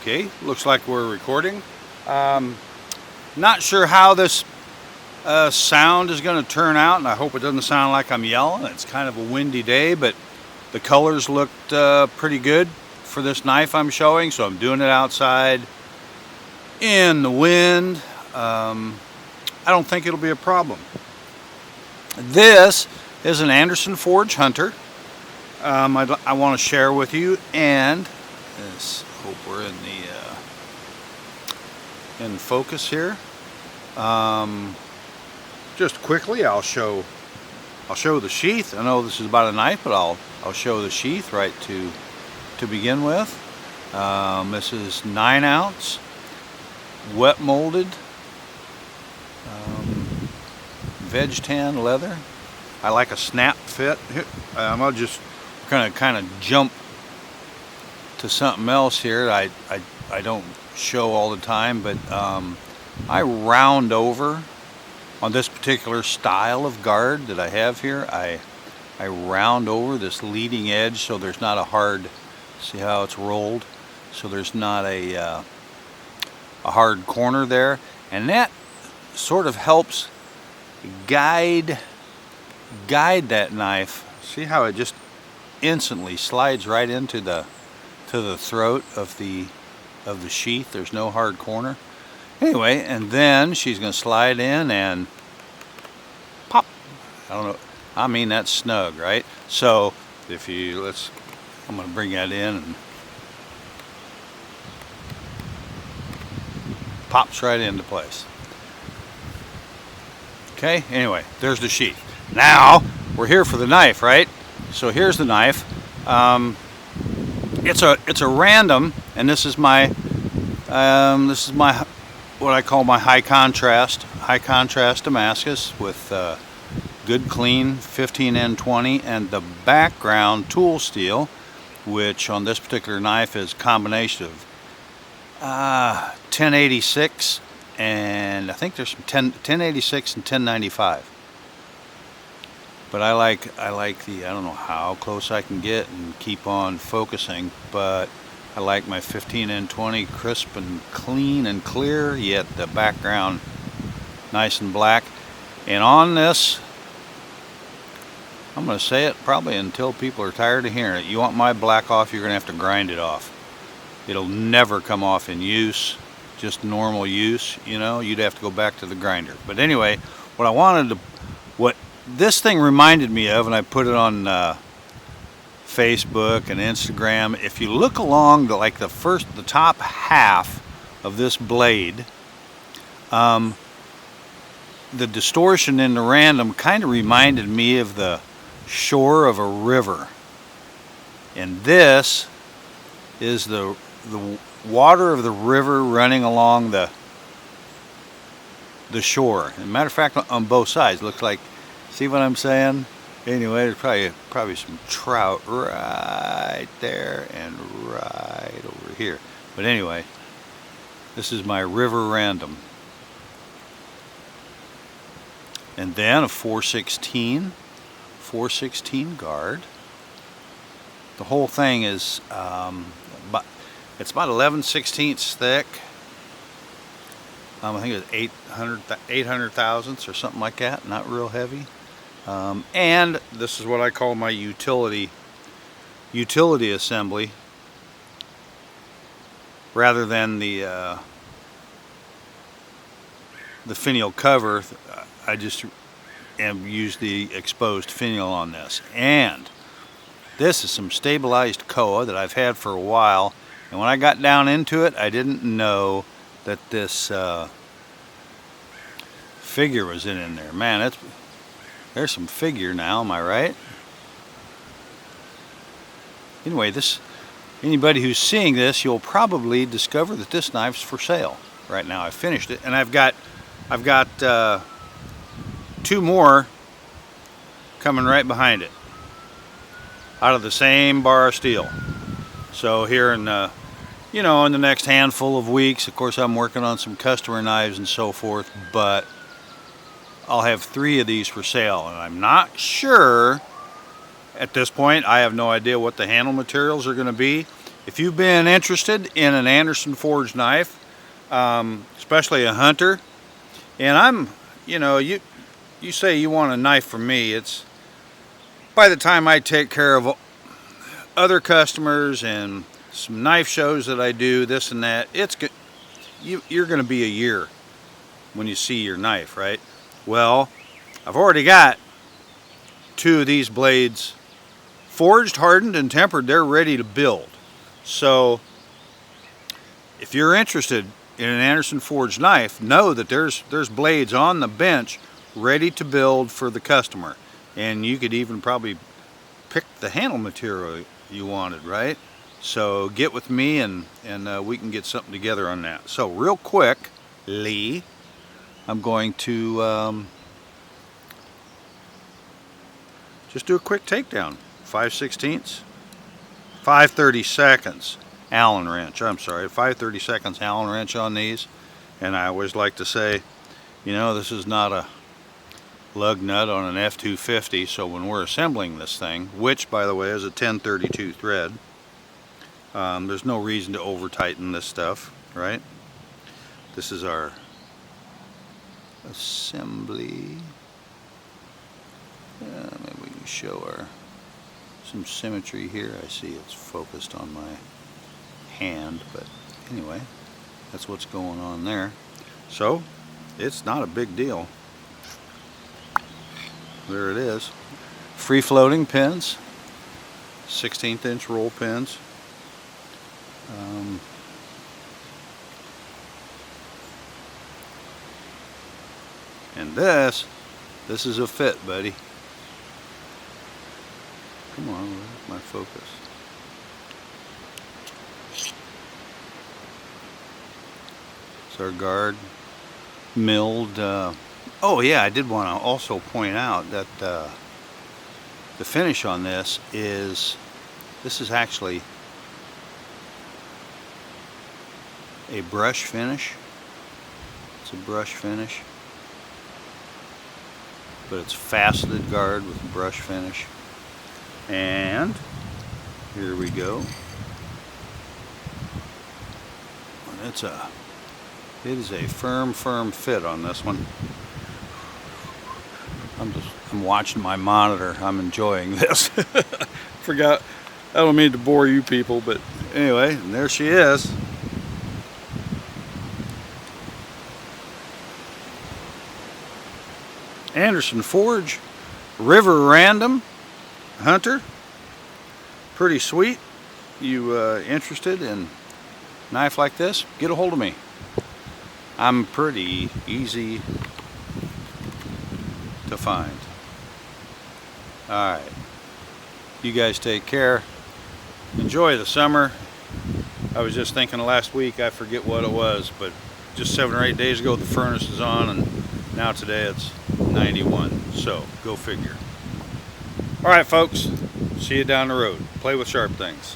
Okay, looks like we're recording. Not sure how this sound is going to turn out, and I hope it doesn't sound like I'm yelling. It's kind of a windy day, but the colors looked pretty good for this knife I'm showing, so I'm doing it outside in the wind. I don't think it'll be a problem. This is an Andersen Forge Hunter. I want to share with you, and let's hope we're in focus here. Just quickly, I'll show the sheath. I know this is about a knife, but I'll show the sheath right to begin with. This is 9 ounce, wet molded, veg tan leather. I like a snap fit. I'll just kind of jump to something else here. I don't show all the time, but I round over on this particular style of guard that I have here. I round over this leading edge so there's not a hard, see how it's rolled, so there's not a hard corner there, and that sort of helps guide that knife. See how it just instantly slides right into the throat of the sheath. There's no hard corner. Anyway, and then she's going to slide in and pop. I don't know. I mean, that's snug, right? So if you I'm going to bring that in, and pops right into place. Okay. Anyway, there's the sheath. Now we're here for the knife, right? So here's the knife. It's a random, and this is my what I call my high contrast Damascus with good clean 15N20, and the background tool steel, which on this particular knife is a combination of 1086 and I think there's some 1086 and 1095. But I like the, I don't know how close I can get and keep on focusing, but I like my 15N20 crisp and clean and clear, yet the background nice and black. And on this, I'm going to say it probably until people are tired of hearing it. You want my black off, you're going to have to grind it off. It'll never come off in use, just normal use, you know, you'd have to go back to the grinder. But anyway, what this thing reminded me of, and I put it on Facebook and Instagram. If you look along the top half of this blade, the distortion in the random kind of reminded me of the shore of a river, and this is the water of the river running along the shore. As a matter of fact, on both sides, looks like, see what I'm saying? Anyway, there's probably some trout right there and right over here. But anyway, this is my river random. And then a 416 guard. The whole thing is it's about 11/16 thick. I think it's 800 thousandths or something like that, not real heavy. And this is what I call my utility assembly, rather than the finial cover. I just use the exposed finial on this. And this is some stabilized koa that I've had for a while, and when I got down into it, I didn't know that this figure was in there. Man, there's some figure now, am I right? Anyway, anybody who's seeing this, you'll probably discover that this knife's for sale right now. I finished it, and I've got 2 more coming right behind it, out of the same bar of steel. So here in the next handful of weeks, of course, I'm working on some customer knives and so forth, but I'll have 3 of these for sale, and I'm not sure at this point. I have no idea what the handle materials are going to be. if you've been interested in an Andersen Forge knife, especially a Hunter, and you say you want a knife from me, it's by the time I take care of other customers and some knife shows that I do, this and that, you're going to be a year when you see your knife, right? Well, I've already got 2 of these blades forged, hardened, and tempered. They're ready to build. So if you're interested in an Andersen Forge knife, know that there's blades on the bench ready to build for the customer. And you could even probably pick the handle material you wanted, right? So get with me and we can get something together on that. So real quick, Lee, I'm going to just do a quick takedown. 5/16, 5/32 Allen wrench. I'm sorry, 5/32 Allen wrench on these. And I always like to say, this is not a lug nut on an F250, so when we're assembling this thing, which by the way is a 1032 thread, there's no reason to over tighten this stuff, right? This is our assembly. Maybe we can show some symmetry here. I see it's focused on my hand, but anyway, that's what's going on there. So it's not a big deal. There it is. Free floating pins, 16th inch roll pins. And this is a fit, buddy. Come on, where's my focus? It's our guard milled. Oh yeah, I did want to also point out that the finish on this is actually a brush finish. It's a brush finish, but it's faceted guard with a brush finish. And here we go. And it is a firm fit on this one. I'm watching my monitor. I'm enjoying this. Forgot. I don't mean to bore you people, but anyway, and there she is. Andersen Forge River Random Hunter. Pretty sweet. You interested in a knife like this? Get a hold of me. I'm pretty easy to find. Alright. You guys take care. Enjoy the summer. I was just thinking last week, I forget what it was, but just 7 or 8 days ago the furnace is on, and now today it's 91. So go figure. Alright folks, see you down the road. Play with sharp things.